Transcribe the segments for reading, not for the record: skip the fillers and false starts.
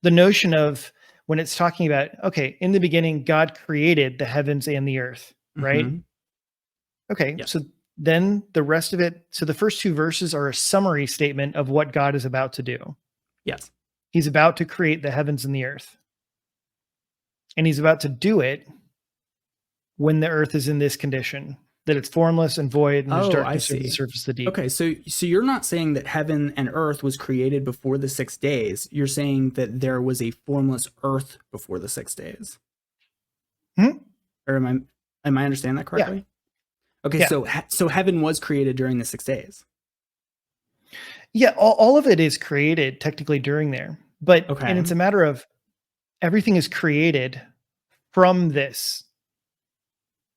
the notion of when it's talking about, okay, in the beginning, God created the heavens and the earth, right? Hmm. Okay, so Yes. then the rest of it, so the first two verses are a summary statement of what God is about to do. Yes. He's about to create the heavens and the earth. And he's about to do it when the earth is in this condition, that it's formless and void and there's Oh, I darkness over the see. surface of the deep. Okay, so you're not saying that heaven and earth was created before the 6 days. You're saying that there was a formless earth before the 6 days. Hmm? Or am I understanding that Yeah. correctly? Okay, Yeah. so heaven was created during the 6 days. Yeah. All of it is created technically during there. And Okay. it's a matter of everything is created from this.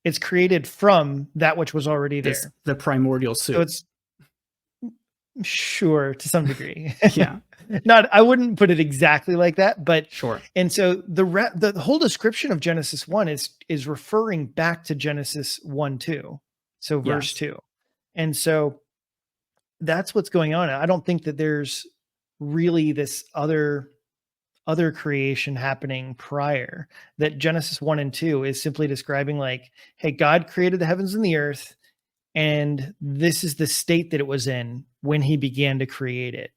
It's created from that which was already This there. the primordial So soup. it's sure to some degree. Yeah, Not I wouldn't put it exactly like that, but sure. and so the whole description of Genesis 1 is referring back to Genesis 1 2. So verse Yes. 2. And so that's what's going on. I don't think that there's really this other creation happening prior, that Genesis 1 and 2 is simply describing like, hey, God created the heavens and the earth, and this is the state that it was in when he began to create it.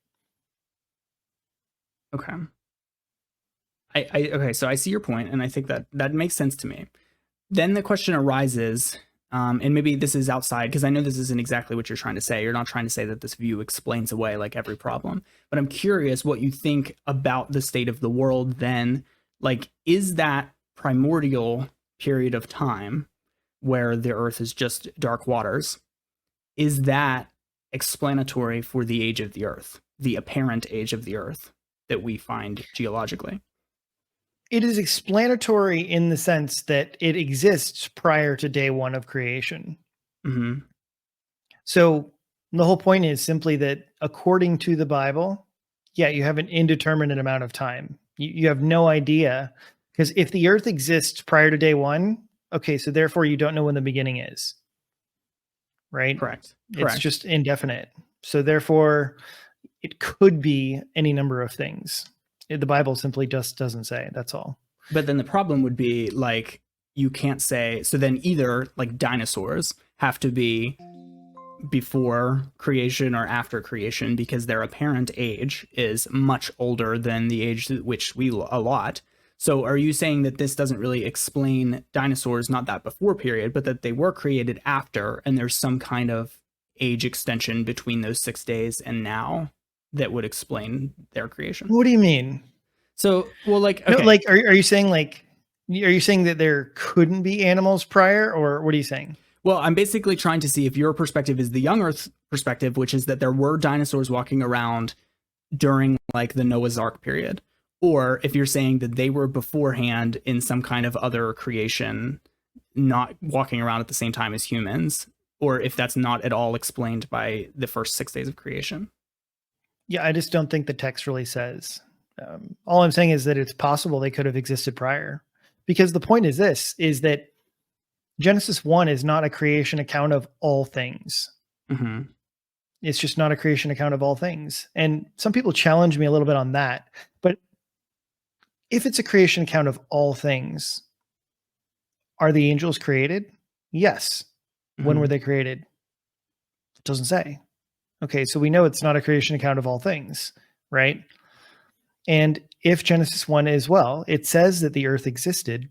Okay. Okay, so I see your point, and I think that makes sense to me. Then the question arises, and maybe this is outside because I know this isn't exactly what you're trying to say. You're not trying to say that this view explains away like every problem, but I'm curious what you think about the state of the world then. Like, is that primordial period of time where the earth is just dark waters, is that explanatory for the age of the earth, the apparent age of the earth that we find geologically? It is explanatory in the sense that it exists prior to day one of creation. Hmm. So the whole point is simply that according to the Bible, yeah, you have an indeterminate amount of time. You have no idea, because if the earth exists prior to day one, okay, so therefore you don't know when the beginning is, right? Correct. It's Correct. just indefinite. So therefore, it could be any number of things. The Bible simply just doesn't say. That's all. But then the problem would be like you can't say so then either like dinosaurs have to be before creation or after creation because their apparent age is much older than the age at which we allot. So are you saying that this doesn't really explain dinosaurs, not that before period, but that they were created after and there's some kind of age extension between those 6 days and now that would explain their creation? What do you mean? So, well, like, No, okay, like, are you saying like, are you saying that there couldn't be animals prior, or what are you saying? well, I'm basically trying to see if your perspective is the young Earth perspective, which is that there were dinosaurs walking around during like the Noah's Ark period, or if you're saying that they were beforehand in some kind of other creation, not walking around at the same time as humans, or if that's not at all explained by the first 6 days of creation. Yeah, I just don't think the text really says. All I'm saying is that it's possible they could have existed prior, because the point is this: is that Genesis 1 is not a creation account of all things. Mm-hmm. It's just not a creation account of all things. And some people challenge me a little bit on that. But if it's a creation account of all things, are the angels created? Yes. When were Mm-hmm. they created? It doesn't say. Okay, so we know it's not a creation account of all things, right? And if Genesis 1 is well, it says that the earth existed.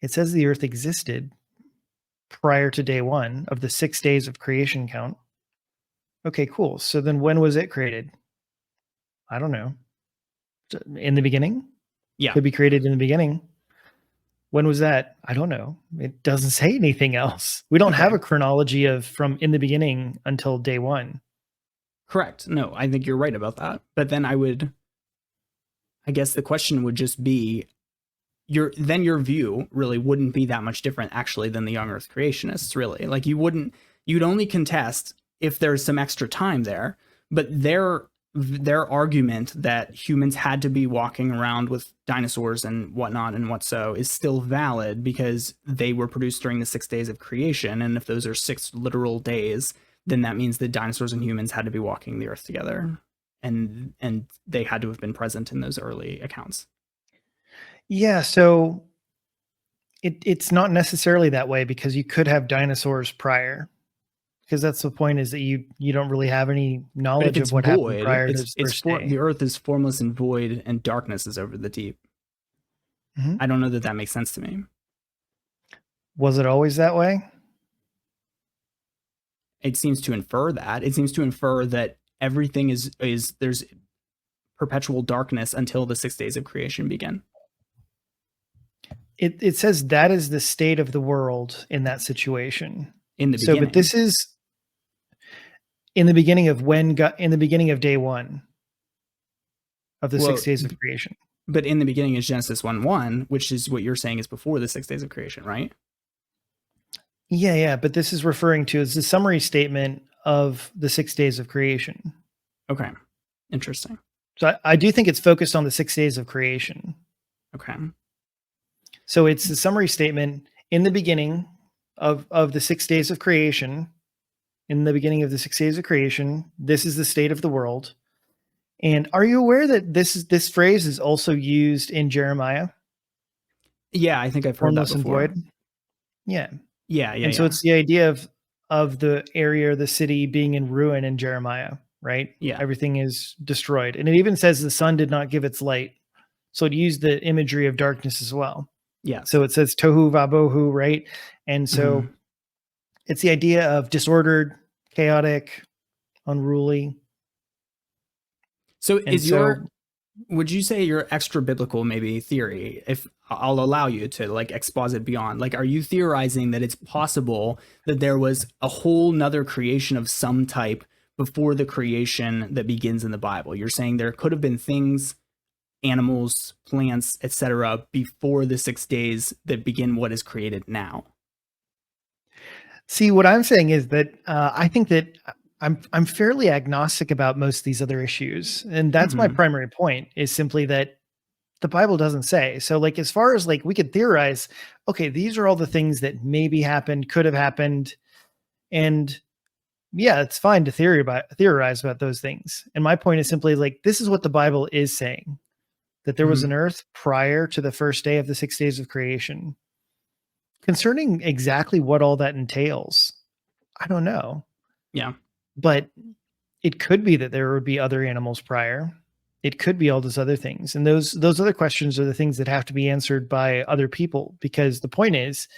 It says the earth existed prior to day one of the 6 days of creation count. Okay, cool. So then when was it created? I don't know. In the beginning? Yeah. Could be created in the beginning. When was that? I don't know. It doesn't say anything else. We don't have Okay. a chronology of from in the beginning until day one. Correct. No, I think you're right about that. But then I guess the question would just be your view really wouldn't be that much different actually than the young earth creationists, really. Like you'd only contest if there's some extra time there, but their argument that humans had to be walking around with dinosaurs and whatnot and what so is still valid because they were produced during the 6 days of creation, and if those are 6 literal days, then that means that dinosaurs and humans had to be walking the earth together. and they had to have been present in those early accounts. Yeah, so it's not necessarily that way because you could have dinosaurs prior. Because that's the point is that you don't really have any But if knowledge it's of what happened void, prior to his first the day. earth is formless and void, and darkness is over the deep. Mhm. I don't know that that makes sense to me. Was it always that way? It seems to infer that. It seems to infer that everything is there's perpetual darkness until the 6 days of creation begin. It says that is the state of the world in that situation. In the So, but beginning. this is in the beginning of in the beginning of day 1 of the 6 Well, days of creation. but in the beginning is Genesis 1:1, which is what you're saying is before the 6 days of creation, right? Yeah, yeah, but this is referring to as the summary statement of the 6 days of creation. Okay. Interesting. So I do think it's focused on the 6 days of creation. Okay. So it's the summary statement in the beginning of the 6 days of creation. In the beginning of the 6 days of creation, this is the state of the world. And are you aware that this phrase is also used in Jeremiah? Yeah, I think I've heard that Formless and before. void. Yeah. Yeah, yeah, And so yeah. it's the idea of the area, the city being in ruin in Jeremiah, right? Yeah. Everything is destroyed. And it even says the sun did not give its light. So it used the imagery of darkness as well. Yes. So it says tohu vabohu, right? And so it's the idea of disordered, chaotic, unruly. So And is so would you say your extra biblical maybe theory, if I'll allow you to like exposit beyond, like, are you theorizing that it's possible that there was a whole nother creation of some type before the creation that begins in the Bible? You're saying there could have been things, animals, plants, etc., before the 6 days that begin what is created now. see what I'm saying is that I think that I'm fairly agnostic about most of these other issues. And that's my Mm-hmm. primary point is simply that the Bible doesn't say. So like as far as like we could theorize, okay, these are all the things that maybe happened, could have happened. And yeah, it's fine to theorize about those things. And my point is simply like this is what the Bible is saying, that there was Mm-hmm. an earth prior to the first day of the 6 days of creation. Concerning exactly what all that entails, I don't know. Yeah. But it could be that there would be other animals prior. It could be all those other things. And those other questions are the things that have to be answered by other people because the point is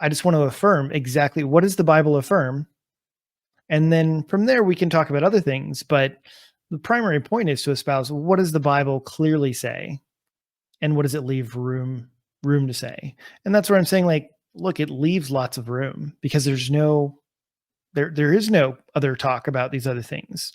I just want to affirm exactly what does the Bible affirm? And then from there we can talk about other things, but the primary point is to espouse what does the Bible clearly say and what does it leave room to say? And that's where I'm saying like look, it leaves lots of room because there is no other talk about these other things.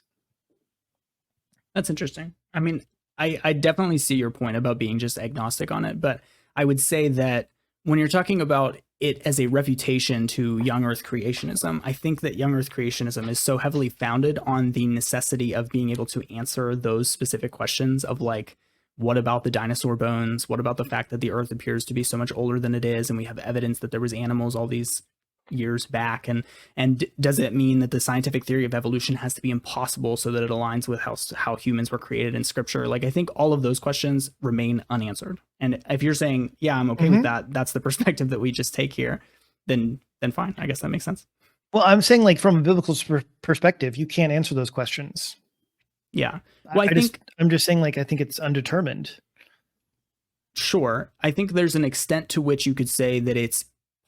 That's interesting. I mean, I definitely see your point about being just agnostic on it, but I would say that when you're talking about it as a refutation to young earth creationism, I think that young earth creationism is so heavily founded on the necessity of being able to answer those specific questions of like, what about the dinosaur bones? What about the fact that the earth appears to be so much older than it is? And we have evidence that there was animals all these years back, and does it mean that the scientific theory of evolution has to be impossible so that it aligns with how humans were created in scripture? Like, I think all of those questions remain unanswered, and if you're saying, yeah, I'm okay with that, that's the perspective that we just take here, then fine. I guess that makes sense. Well, I'm saying like from a biblical perspective, you can't answer those questions. Yeah. Well, I'm just saying like I think it's undetermined. Sure. I think there's an extent to which you could say that it's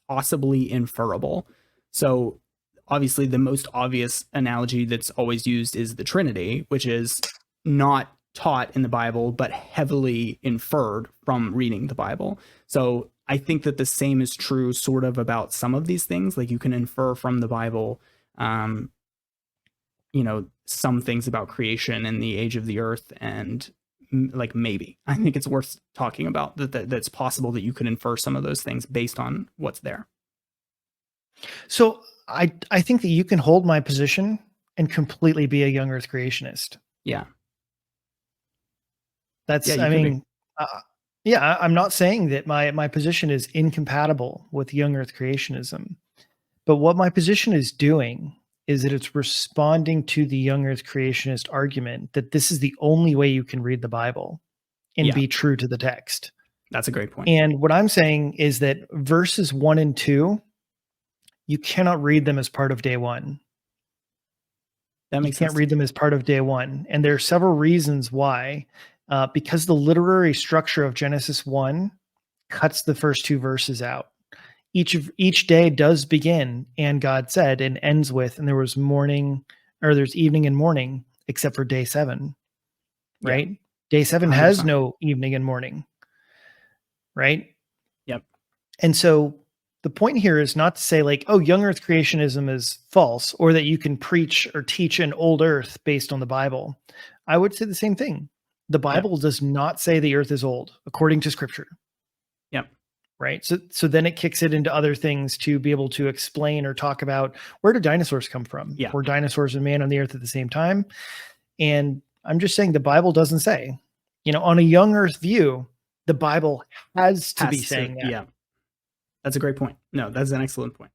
possibly inferable. So obviously the most obvious analogy that's always used is the Trinity, which is not taught in the Bible, but heavily inferred from reading the Bible. So I think that the same is true sort of about some of these things. Like you can infer from the Bible, some things about creation and the age of the earth, and like maybe I think it's worth talking about that's possible that you could infer some of those things based on what's there. So I think that you can hold my position and completely be a young earth creationist. Yeah. That's, Yeah, I mean, yeah, I'm not saying that my position is incompatible with young earth creationism, but what my position is doing is that it's responding to the young earth creationist argument that this is the only way you can read the Bible and Yeah. be true to the text. That's a great point. And what I'm saying is that verses 1 and 2, you cannot read them as part of day one. That You makes can't sense. read them as part of day one. And there are several reasons why. Because the literary structure of Genesis 1 cuts the first two verses out. Each day does begin, and God said, and ends with, and there was morning, or there's evening and morning, except for day 7, right? Yeah. Day 7 has 100%. no evening and morning, right? Yep. And so the point here is not to say like, oh, young earth creationism is false, or that you can preach or teach an old earth based on the Bible. I would say the same thing. The Bible does not say the earth is old according to scripture. Yep. Right. So then it kicks it into other things to be able to explain or talk about where do dinosaurs come from? Yeah. Were dinosaurs and man on the earth at the same time? And I'm just saying the Bible doesn't say, on a young earth view, the Bible has to be saying that. Yeah. That's a great point. No, that's an excellent point.